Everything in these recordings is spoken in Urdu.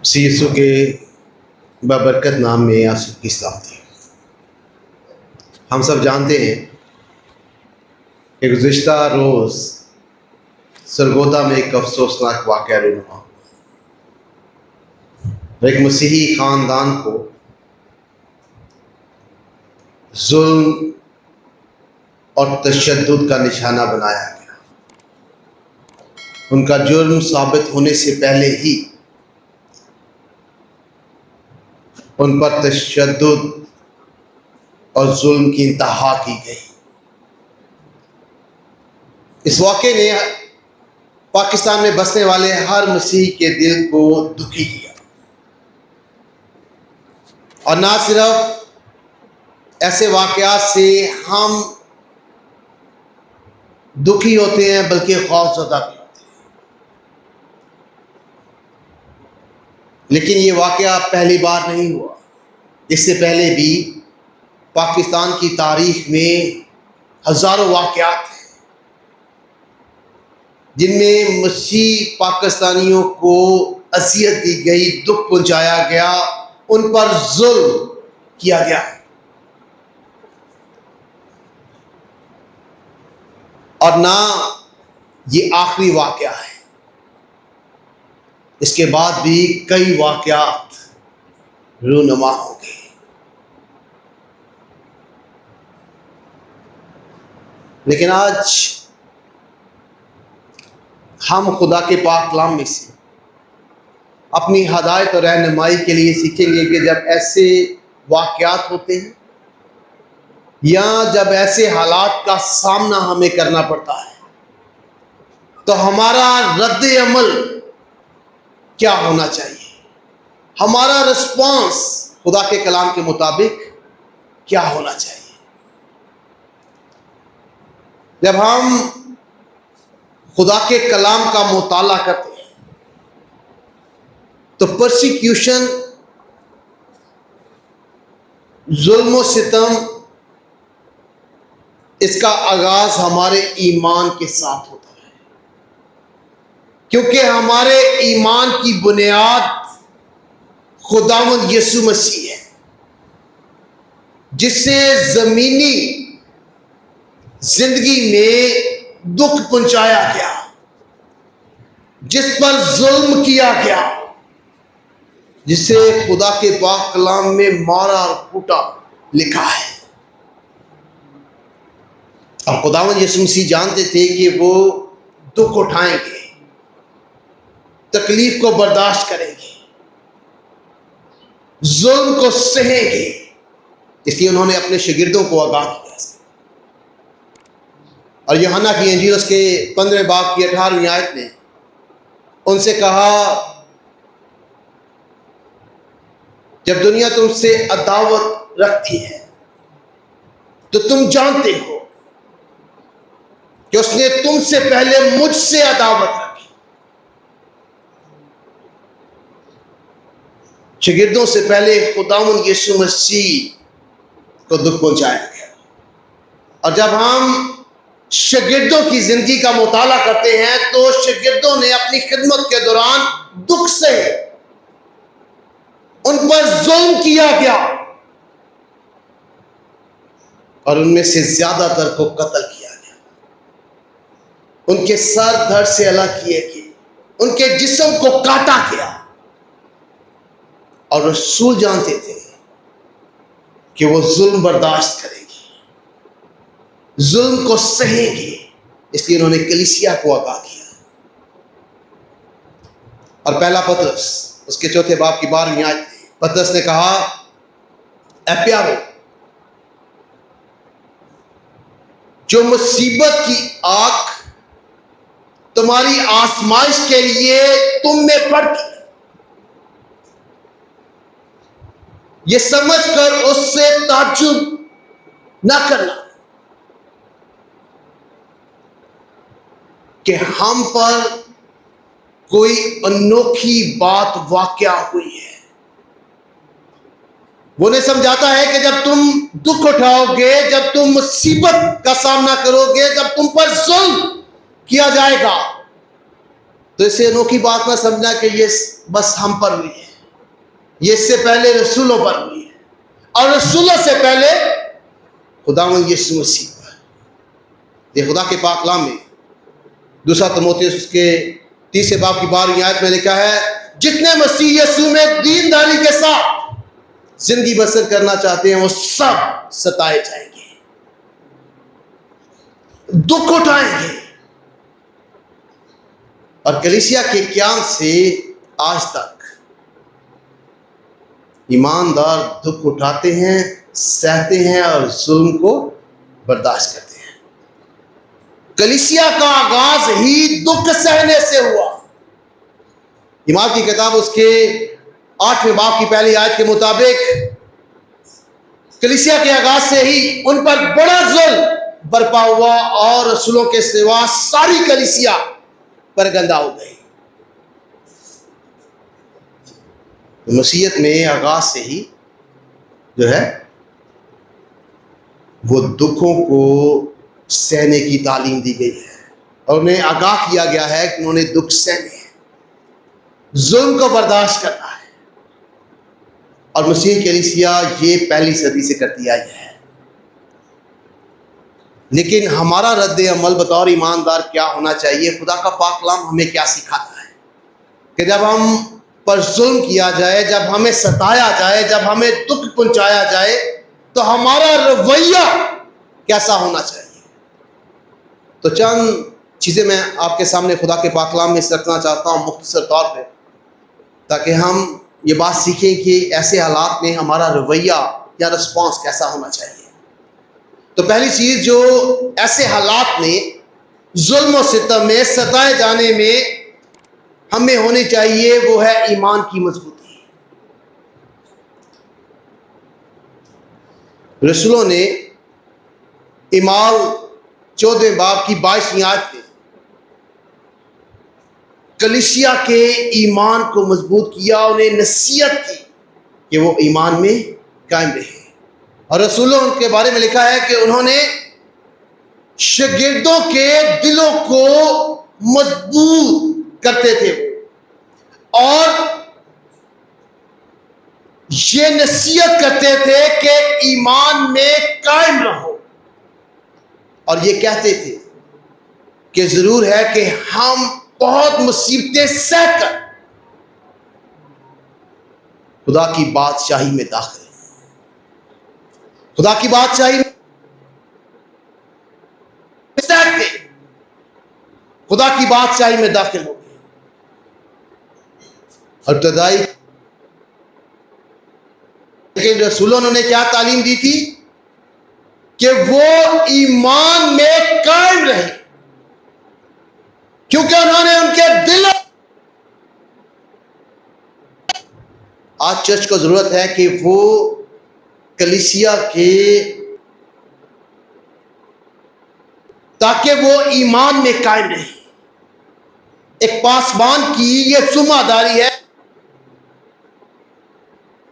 یسوع کے بابرکت نام میں آسود کی سلامتی۔ ہم سب جانتے ہیں کہ گزشتہ روز سرگودا میں ایک افسوسناک واقعہ رونما ہوا۔ ایک مسیحی خاندان کو ظلم اور تشدد کا نشانہ بنایا گیا۔ ان کا جرم ثابت ہونے سے پہلے ہی ان پر تشدد اور ظلم کی انتہا کی گئی۔ اس واقعے نے پاکستان میں بسنے والے ہر مسیحی کے دل کو دکھی کیا، اور نہ صرف ایسے واقعات سے ہم دکھی ہوتے ہیں بلکہ خوفزدہ بھی ہوتے ہیں۔ لیکن یہ واقعہ پہلی بار نہیں ہوا۔ اس سے پہلے بھی پاکستان کی تاریخ میں ہزاروں واقعات ہیں جن میں مسیحی پاکستانیوں کو اذیت دی گئی، دکھ پہنچایا گیا، ان پر ظلم کیا گیا۔ اور نہ یہ آخری واقعہ ہے، اس کے بعد بھی کئی واقعات رونما ہوں گے۔ لیکن آج ہم خدا کے پاک کلام میں سے اپنی ہدایت اور رہنمائی کے لیے سیکھیں گے کہ جب ایسے واقعات ہوتے ہیں یا جب ایسے حالات کا سامنا ہمیں کرنا پڑتا ہے تو ہمارا رد عمل کیا ہونا چاہیے، ہمارا رسپانس خدا کے کلام کے مطابق کیا ہونا چاہیے۔ جب ہم خدا کے کلام کا مطالعہ کرتے ہیں تو پرسیکیوشن، ظلم و ستم، اس کا آغاز ہمارے ایمان کے ساتھ ہوتا ہے، کیونکہ ہمارے ایمان کی بنیاد خداوند یسوع مسیح ہے، جس سے زمینی زندگی میں دکھ پہنچایا گیا، جس پر ظلم کیا گیا، جسے خدا کے پاک کلام میں مارا اور کوٹا لکھا ہے۔ اور خداوند یسوع مسیح جانتے تھے کہ وہ دکھ اٹھائیں گے، تکلیف کو برداشت کریں گے، ظلم کو سہیں گے، اس لیے انہوں نے اپنے شاگردوں کو آگاہ کیا۔ اور یوحنا کی انجیل اس کے 15 باب کی 18ویں آیت نے ان سے کہا، جب دنیا تم سے عداوت رکھتی ہے تو تم جانتے ہو کہ اس نے تم سے پہلے مجھ سے عداوت رکھی۔ شاگردوں سے پہلے خداوند یسوع مسیح کو دکھ پہنچایا گیا۔ اور جب ہم شاگردوں کی زندگی کا مطالعہ کرتے ہیں تو شاگردوں نے اپنی خدمت کے دوران دکھ سے ان پر ظلم کیا گیا، اور ان میں سے زیادہ تر کو قتل کیا گیا، ان کے سر دھڑ سے الگ کیے گئے، ان کے جسم کو کاٹا گیا۔ اور رسول جانتے تھے کہ وہ ظلم برداشت کریں گے، ظلم کو سہیں گے، اس لیے انہوں نے کلیسیا کو آگاہ کیا۔ اور پہلا پطرس اس کے 4 باب کی 12ویں آیت میں پطرس نے کہا، اے پیارو، جو مصیبت کی آگ تمہاری آزمائش کے لیے تم میں پڑتی ہے، یہ سمجھ کر اس سے تعجب نہ کرنا کہ ہم پر کوئی انوکھی بات واقع ہوئی ہے۔ وہ نے سمجھاتا ہے کہ جب تم دکھ اٹھاؤ گے، جب تم مصیبت کا سامنا کرو گے، جب تم پر ظلم کیا جائے گا، تو اسے انوکھی بات نہ سمجھنا کہ یہ بس ہم پر ہوئی ہے۔ یہ اس سے پہلے رسولوں پر ہوئی ہے، اور رسولوں سے پہلے خداوند یسوع مسیح پر۔ یہ خدا کے پاک کلام میں دوسرا تیموتھیوس اس کے 30 باب کی 12ویں آیت میں لکھا ہے، جتنے مسیح یسوع میں دینداری کے ساتھ زندگی بسر کرنا چاہتے ہیں وہ سب ستائے جائیں گے، دکھ اٹھائیں گے۔ اور کلیسیا کے قیام سے آج تک ایماندار دکھ اٹھاتے ہیں، سہتے ہیں اور ظلم کو برداشت کرتے ہیں۔ کلیسیا کا آغاز ہی دکھ سہنے سے ہوا۔ ایمان کی کتاب اس کے 8ویں باب کی پہلی آیت کے مطابق کلیسیا کے آغاز سے ہی ان پر بڑا ظلم برپا ہوا اور رسولوں کے سوا ساری کلیسیا پرگندہ ہو گئی۔ مسیحیت میں آغاز سے ہی جو ہے وہ دکھوں کو سہنے کی تعلیم دی گئی ہے، اور انہیں آگاہ کیا گیا ہے کہ انہوں نے دکھ سہنے ہیں، ظلم کو برداشت کرنا ہے۔ اور مسیحی کلیسیا یہ پہلی صدی سے کرتی آئی ہے۔ لیکن ہمارا رد عمل بطور ایماندار کیا ہونا چاہیے؟ خدا کا پاک کلام ہمیں کیا سکھاتا ہے کہ جب ہم پر ظلم کیا جائے، جب ہمیں ستایا جائے، جب ہمیں دکھ پہنچایا جائے تو ہمارا رویہ کیسا ہونا چاہیے؟ تو چند چیزیں میں آپ کے سامنے خدا کے پاک کلام میں رکھنا چاہتا ہوں مختصر طور پہ، تاکہ ہم یہ بات سیکھیں کہ ایسے حالات میں ہمارا رویہ یا رسپانس کیسا ہونا چاہیے۔ تو پہلی چیز جو ایسے حالات میں ظلم و ستم میں ستائے جانے میں ہمیں ہونی چاہیے وہ ہے ایمان کی مضبوطی۔ رسولوں نے اعمال 14 باب کی 22ویں آیت میں کلیسیا کے ایمان کو مضبوط کیا، انہیں نصیحت کی کہ وہ ایمان میں قائم رہے۔ اور رسولوں کے بارے میں لکھا ہے کہ انہوں نے شاگردوں کے دلوں کو مضبوط کرتے تھے اور یہ نصیحت کرتے تھے کہ ایمان میں قائم رہو، اور یہ کہتے تھے کہ ضرور ہے کہ ہم بہت مصیبتیں سہ کر خدا کی بادشاہی میں داخل ہیں، خدا کی بادشاہی میں سہ کے خدا کی بادشاہی میں داخل ہو گئے۔ اور ابتدائی لیکن رسولوں نے کیا تعلیم دی تھی کہ وہ ایمان میں قائم رہے، کیونکہ انہوں نے ان کے دل۔ آج چرچ کو ضرورت ہے کہ وہ کلیسیا کے تاکہ وہ ایمان میں قائم رہے۔ ایک پاسبان کی یہ ذمہ داری ہے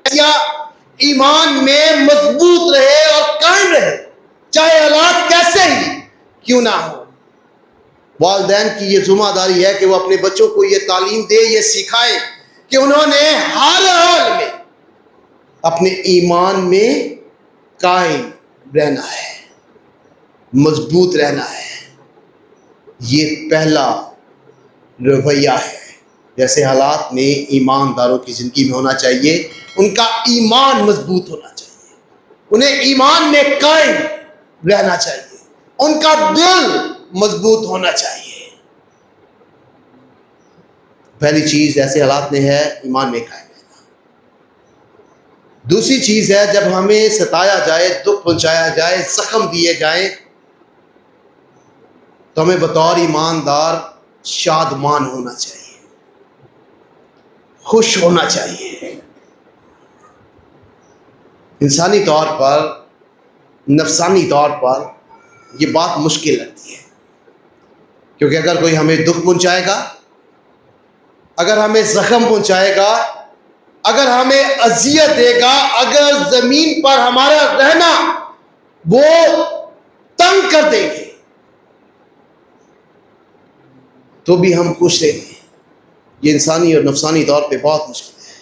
کلیسیا ایمان میں مضبوط رہے اور قائم رہے، چاہے حالات کیسے ہی کیوں نہ ہو۔ والدین کی یہ ذمہ داری ہے کہ وہ اپنے بچوں کو یہ تعلیم دے، یہ سکھائے کہ انہوں نے ہر حال میں اپنے ایمان میں قائم رہنا ہے، مضبوط رہنا ہے۔ یہ پہلا رویہ ہے جیسے حالات میں ایمانداروں کی زندگی میں ہونا چاہیے۔ ان کا ایمان مضبوط ہونا چاہیے، انہیں ایمان میں قائم رہنا چاہیے، ان کا دل مضبوط ہونا چاہیے۔ پہلی چیز ایسے حالات میں ہے ایمان میں قائم رہنا۔ دوسری چیز ہے جب ہمیں ستایا جائے، دکھ پہنچایا جائے، زخم دیے جائیں تو ہمیں بطور ایماندار شادمان ہونا چاہیے، خوش ہونا چاہیے۔ انسانی طور پر، نفسانی طور پر یہ بات مشکل لگتی ہے، کیونکہ اگر کوئی ہمیں دکھ پہنچائے گا، اگر ہمیں زخم پہنچائے گا، اگر ہمیں اذیت دے گا، اگر زمین پر ہمارا رہنا وہ تنگ کر دیں گے تو بھی ہم خوش رہیں گے۔ یہ انسانی اور نفسانی طور پہ بہت مشکل ہے۔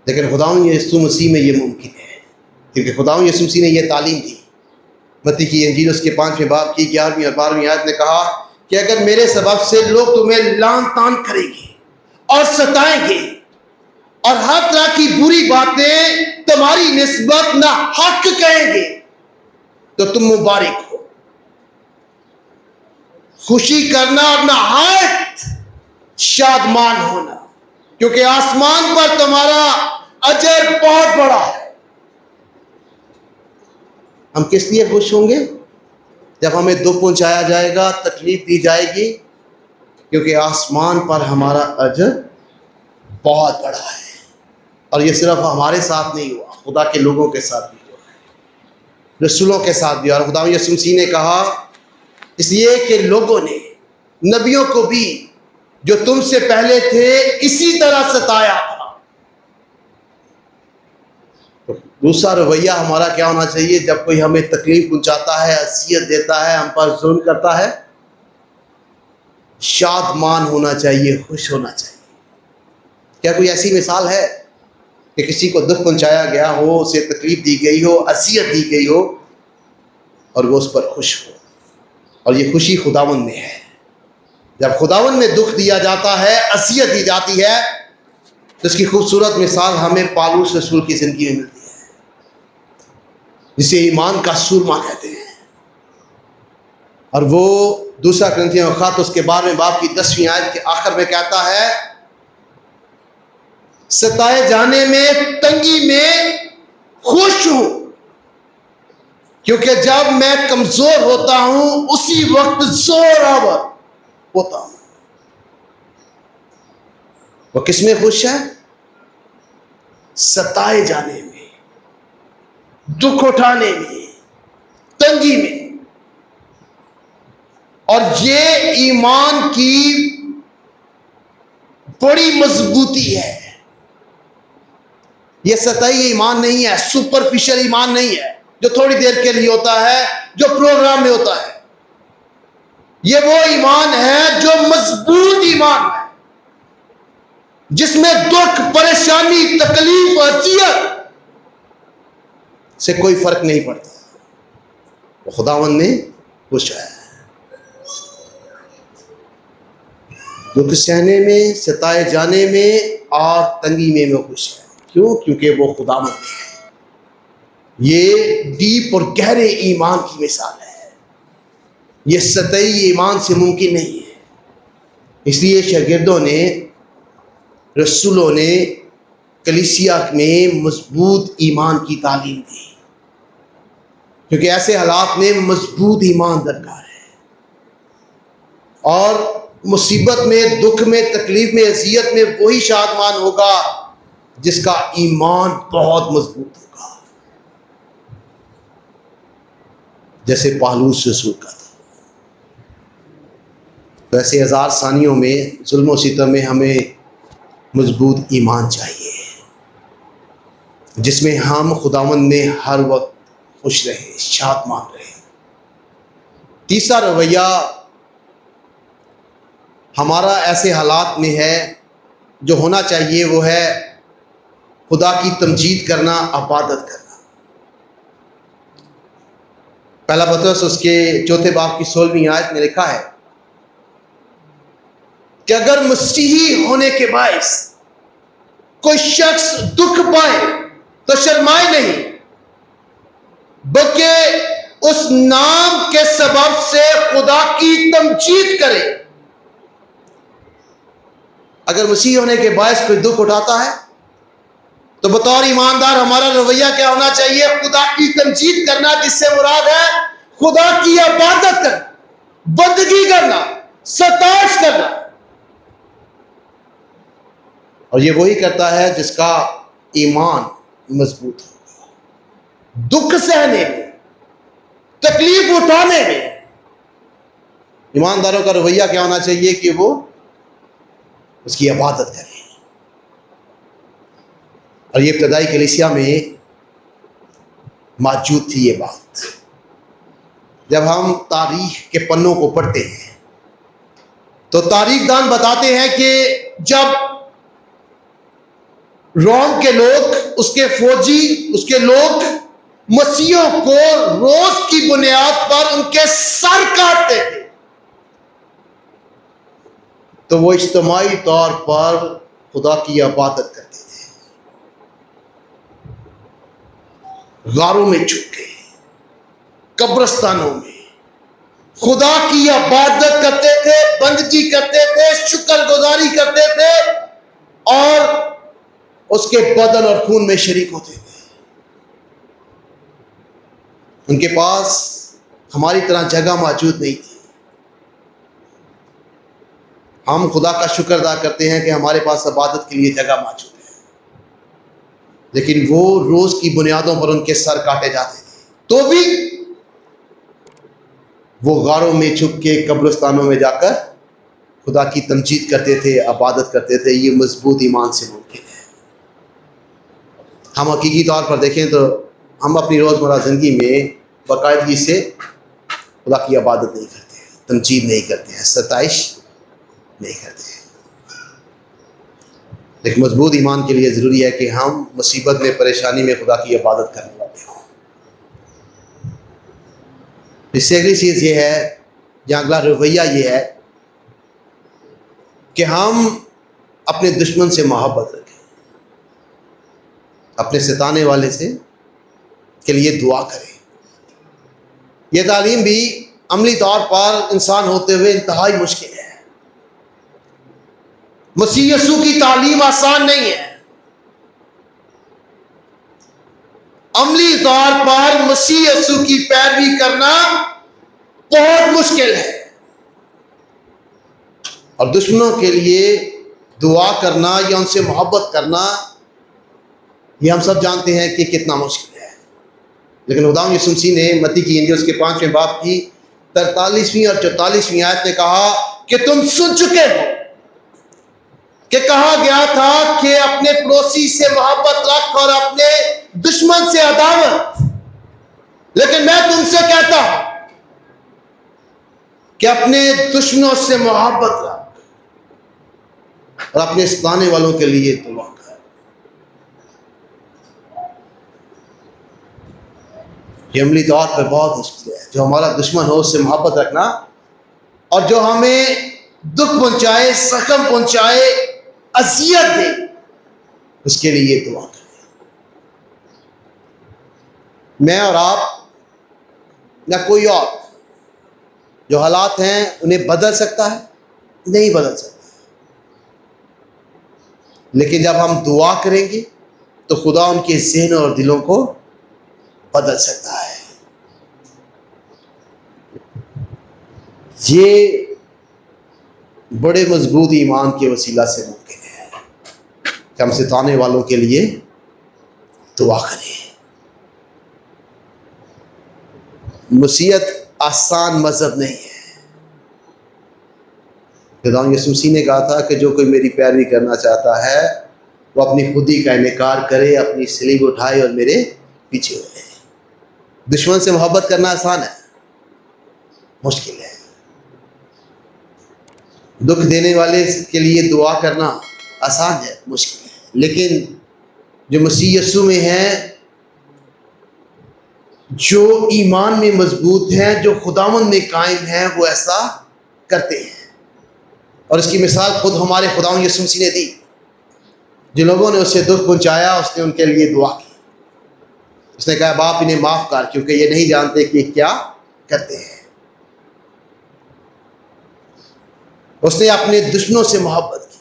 لیکن خداوند یسوع مسیح میں یہ ممکن ہے، کیونکہ خداوند یسوع مسیح نے یہ تعلیم دی۔ متی کی انجیل اس کے 5ویں باب کی 11ویں اور 12ویں آیت نے کہا کہ اگر میرے سبب سے لوگ تمہیں لعن طعن کریں گے اور ستائیں گے اور ہر طرح کی بری باتیں تمہاری نسبت نہ حق کہیں گے تو تم مبارک ہو، خوشی کرنا اور نہایت شادمان ہونا، کیونکہ آسمان پر تمہارا اجر بہت بڑا ہے۔ ہم کس لیے خوش ہوں گے؟ جب ہمیں دکھ پہنچایا جائے گا، تکلیف دی جائے گی، کیونکہ آسمان پر ہمارا اجر بہت بڑا ہے۔ اور یہ صرف ہمارے ساتھ نہیں ہوا، خدا کے لوگوں کے ساتھ بھی ہوا ہے، رسولوں کے ساتھ بھی۔ اور خدا یسوع مسیح نے کہا اس لیے کہ لوگوں نے نبیوں کو بھی جو تم سے پہلے تھے اسی طرح ستایا تھا۔ دوسرا رویہ ہمارا کیا ہونا چاہیے جب کوئی ہمیں تکلیف پہنچاتا ہے، اذیت دیتا ہے، ہم پر ظلم کرتا ہے؟ شادمان ہونا چاہیے، خوش ہونا چاہیے۔ کیا کوئی ایسی مثال ہے کہ کسی کو دکھ پہنچایا گیا ہو، اسے تکلیف دی گئی ہو، اذیت دی گئی ہو اور وہ اس پر خوش ہو؟ اور یہ خوشی خداوند میں ہے۔ جب خداوند میں دکھ دیا جاتا ہے، اذیت دی جاتی ہے، تو اس کی خوبصورت مثال ہمیں پالوس رسول کی زندگی میں ملتی ہے، جسے ایمان کا سورما کہتے ہیں۔ اور وہ دوسرا کرنتھیوں کا خط اس کے 12ویں باب کی 10ویں آیت کے آخر میں کہتا ہے ستائے جانے میں، تنگی میں خوش ہوں، کیونکہ جب میں کمزور ہوتا ہوں اسی وقت زور آور ہوتا ہوں۔ وہ کس میں خوش ہے؟ ستائے جانے میں، دکھ اٹھانے میں، تنگی میں۔ اور یہ ایمان کی بڑی مضبوطی ہے۔ یہ سطحی ایمان نہیں ہے، سپرفیشل ایمان نہیں ہے جو تھوڑی دیر کے لیے ہوتا ہے، جو پروگرام میں ہوتا ہے۔ یہ وہ ایمان ہے جو مضبوط ایمان ہے، جس میں دکھ، پریشانی، تکلیف، اذیت سے کوئی فرق نہیں پڑتا۔ وہ خداوند میں خوش ہے۔ دکھ سہنے میں، ستائے جانے میں اور تنگی میں وہ خوش ہے۔ کیوں؟ کیونکہ وہ خداوند ہے۔ یہ ڈیپ اور گہرے ایمان کی مثال ہے، یہ سطحی ایمان سے ممکن نہیں ہے۔ اس لیے شاگردوں نے، رسولوں نے کلیسیا میں مضبوط ایمان کی تعلیم دی، کیونکہ ایسے حالات میں مضبوط ایمان درکار ہے۔ اور مصیبت میں، دکھ میں، تکلیف میں، اذیت میں وہی شادمان ہوگا جس کا ایمان بہت مضبوط ہوگا، جیسے پالوس رسول کا تھا۔ تو ایسے ہزار ثانیوں میں، ظلم و ستم میں ہمیں مضبوط ایمان چاہیے، جس میں ہم خداوند میں ہر وقت خوش رہیں، شادمان رہیں۔ تیسرا رویہ ہمارا ایسے حالات میں ہے جو ہونا چاہیے، وہ ہے خدا کی تمجید کرنا، عبادت کرنا۔ پہلا پطرس اس کے 4 باب کی 16ویں آیت میں لکھا ہے کہ اگر مسیحی ہونے کے باعث کوئی شخص دکھ پائے تو شرمائے نہیں، بلکہ اس نام کے سبب سے خدا کی تمجید کرے۔ اگر مسیحی ہونے کے باعث کوئی دکھ اٹھاتا ہے تو بطور ایماندار ہمارا رویہ کیا ہونا چاہیے؟ خدا کی تمجید کرنا، جس سے مراد ہے خدا کی عبادت کرنا، بندگی کرنا، ستائش کرنا۔ اور یہ وہی کرتا ہے جس کا ایمان مضبوط ہوگا۔ دکھ سہنے میں، تکلیف اٹھانے میں ایمانداروں کا رویہ کیا ہونا چاہیے کہ وہ اس کی عبادت کریں۔ اور یہ ابتدائی کلیسیا میں موجود تھی یہ بات۔ جب ہم تاریخ کے پنوں کو پڑھتے ہیں تو تاریخ دان بتاتے ہیں کہ جب روم کے لوگ، اس کے فوجی، اس کے لوگ مسیحوں کو روز کی بنیاد پر ان کے سر کاٹتے تھے، تو وہ اجتماعی طور پر خدا کی عبادت کرتے تھے، غاروں میں چھپ کے، قبرستانوں میں خدا کی عبادت کرتے تھے، بندگی کرتے تھے، شکر گزاری کرتے تھے، اور اس کے بدن اور خون میں شریک ہوتے تھے۔ ان کے پاس ہماری طرح جگہ موجود نہیں تھی۔ ہم خدا کا شکر ادا کرتے ہیں کہ ہمارے پاس عبادت کے لیے جگہ موجود ہے، لیکن وہ روز کی بنیادوں پر ان کے سر کاٹے جاتے تھے، تو بھی وہ غاروں میں چھپ کے، قبرستانوں میں جا کر خدا کی تمجید کرتے تھے، عبادت کرتے تھے۔ یہ مضبوط ایمان سے ممکن ہے۔ ہم حقیقی طور پر دیکھیں تو ہم اپنی روزمرہ زندگی میں باقاعدگی سے خدا کی عبادت نہیں کرتے ہیں، تمجید نہیں کرتے ہیں، ستائش نہیں کرتے ہیں۔ ایک مضبوط ایمان کے لیے ضروری ہے کہ ہم مصیبت میں، پریشانی میں خدا کی عبادت کرنے والے ہوں۔ اس سے اگلی چیز یہ ہے، یا اگلا رویہ یہ ہے کہ ہم اپنے دشمن سے محبت رکھیں، اپنے ستانے والے سے کے لیے دعا کریں۔ یہ تعلیم بھی عملی طور پر انسان ہوتے ہوئے انتہائی مشکل ہے۔ مسیح یسوع کی تعلیم آسان نہیں ہے۔ عملی طور پر مسیح یسوع کی پیروی کرنا بہت مشکل ہے، اور دشمنوں کے لیے دعا کرنا یا ان سے محبت کرنا، یہ ہم سب جانتے ہیں کہ کتنا مشکل ہے۔ لیکن خدا یسوع مسیح نے متی کی انجیل اس کے 5ویں باب کی 43ویں اور 44ویں آیت میں کہا کہ تم سن چکے ہو کہ کہا گیا تھا کہ اپنے پڑوسی سے محبت رکھ اور اپنے دشمن سے عداوت، لیکن میں تم سے کہتا ہوں کہ اپنے دشمنوں سے محبت رکھ اور اپنے ستانے والوں کے لیے دعا کر۔ یہ عملی طور پہ بہت مشکل ہے۔ جو ہمارا دشمن ہو اس سے محبت رکھنا، اور جو ہمیں دکھ پہنچائے، زخم پہنچائے، اذیت دے، اس کے لیے دعا کریں۔ میں اور آپ یا کوئی اور جو حالات ہیں انہیں بدل سکتا ہے؟ نہیں بدل سکتا، لیکن جب ہم دعا کریں گے تو خدا ان کے ذہن اور دلوں کو بدل سکتا ہے۔ یہ بڑے مضبوط ایمان کے وسیلہ سے ممکن ہے کہ ہم ستانے والوں کے لیے دعا کریں۔ مسیحیت آسان مذہب نہیں ہے۔ خدا یسوع مسیح نے کہا تھا کہ جو کوئی میری پیروی کرنا چاہتا ہے وہ اپنی خودی کا انکار کرے، اپنی صلیب اٹھائے اور میرے پیچھے ہو جائے۔ دشمن سے محبت کرنا آسان ہے؟ مشکل ہے۔ دکھ دینے والے کے لیے دعا کرنا آسان ہے؟ مشکل ہے۔ لیکن جو مسیح یسوع میں ہیں، جو ایمان میں مضبوط ہیں، جو خداوند میں قائم ہیں، وہ ایسا کرتے ہیں۔ اور اس کی مثال خود ہمارے خداوند یسوع مسیح نے دی۔ جن لوگوں نے اسے دکھ پہنچایا، اس نے ان کے لیے دعا کی۔ اس نے کہا باپ انہیں معاف کر، کیونکہ یہ نہیں جانتے کہ کیا کرتے ہیں۔ اس نے اپنے دشمنوں سے محبت کی۔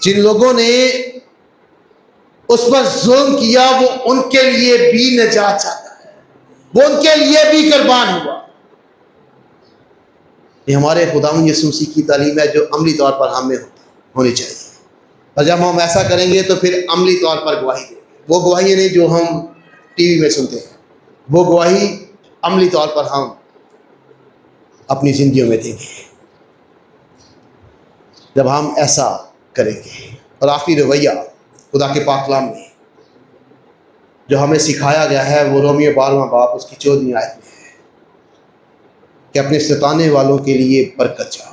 جن لوگوں نے اس پر ظلم کیا، وہ ان کے لیے بھی نجات چاہتا ہے، وہ ان کے لیے بھی قربان ہوا۔ یہ ہمارے خداوند یسوع مسیح کی تعلیم ہے جو عملی طور پر ہمیں ہونی چاہیے۔ اور جب ہم ایسا کریں گے تو پھر عملی طور پر گواہی دیں گے۔ وہ گواہی نہیں جو ہم ٹی وی میں سنتے ہیں، وہ گواہی عملی طور پر ہم اپنی زندگیوں میں دیں گے جب ہم ایسا کریں گے۔ اور آخری رویہ خدا کے پاک کلام میں جو ہمیں سکھایا گیا ہے وہ رومیو 12واں باب اس کی 14ویں آیت میں ہے کہ اپنے ستانے والوں کے لیے برکت چاہو۔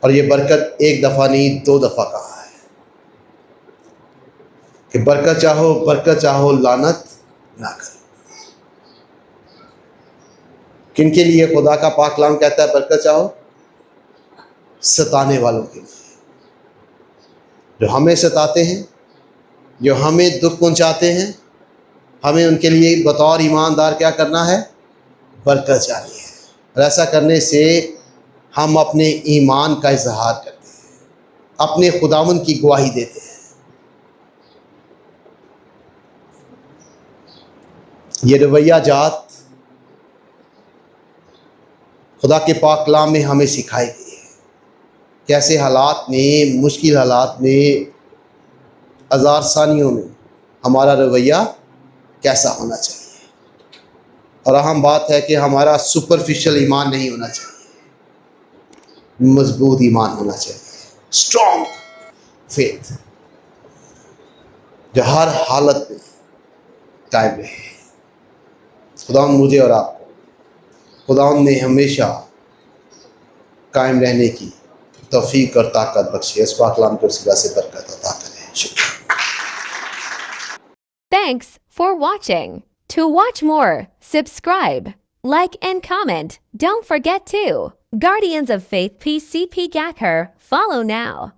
اور یہ برکت ایک دفعہ نہیں، 2 دفعہ کہا ہے۔ کہ برکت چاہو لعنت نہ کرو. کن کے لیے خدا کا پاک کلام کہتا ہے برکت چاہو؟ ستانے والوں کے لیے، جو ہمیں ستاتے ہیں، جو ہمیں دکھ پہنچاتے ہیں، ہمیں ان کے لیے بطور ایماندار کیا کرنا ہے؟ برکت چاہیے. اور ایسا کرنے سے ہم اپنے ایمان کا اظہار کرتے ہیں، اپنے خداوند کی گواہی دیتے ہیں. یہ رویہ جات خدا کے پاک کلام میں ہمیں سکھائی گئی ہے. کیسے حالات میں، مشکل حالات میں، ہزار ثانیوں میں ہمارا رویہ کیسا ہونا چاہیے. اور اہم بات ہے کہ ہمارا سپرفیشل ایمان نہیں ہونا چاہیے، مضبوط ایمان ہونا چاہیے، اسٹرانگ فیتھ جو ہر حالت میں قائم رہے. خداوند مجھے اور آپ کو خداوند نے ہمیشہ قائم رہنے کی توفیق اور طاقت بخشی. اس پاک کلام کے وسیلہ سے برکت عطا کرے. شکریہ. Thanks for watching. To watch more, subscribe, like, and comment. Don't forget to Guardians of Faith PCP Gacker. Follow now.